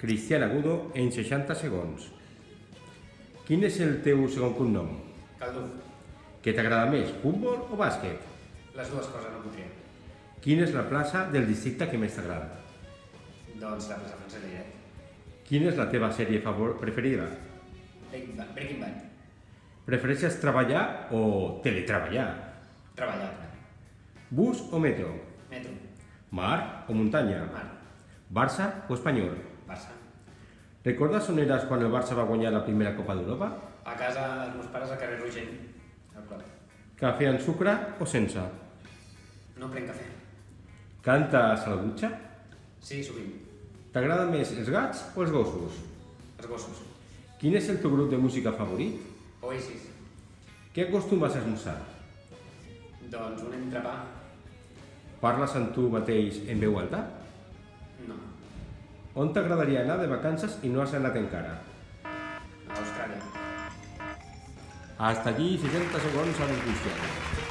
Cristian Agudo en 60 segons. Quin és el teu segon cognom? Caldú. Què t'agrada més, futbol o bàsquet? Les dues coses no podria. Quina és la plaça del districte que més t'agrada? Doncs la plaça Francesc Llairet. Quina és la teva sèrie preferida? Breaking Bad. Prefereixes treballar o teletreballar? Treballar. Bus o metro? Metro. Mar o muntanya? Mar. Barça o Espanyol? Barça. Recordes on eres quan el Barça va guanyar la primera Copa d'Europa? A casa dels meus pares al carrer Rogent. Al club. Cafè amb sucre o sense? No prenc cafè. Cantes a la dutxa? Sí, sovint. T'agraden més els gats o els gossos? Els gossos. Quin és el teu grup de música favorit? Oasis. Què acostumes a esmorzar? Doncs un entrepà. Parles amb tu mateix en veu alta? No. On t'agradaria anar de vacances i no has anat encara? A Austràlia. Hasta aquí 60 segons a la Cristian.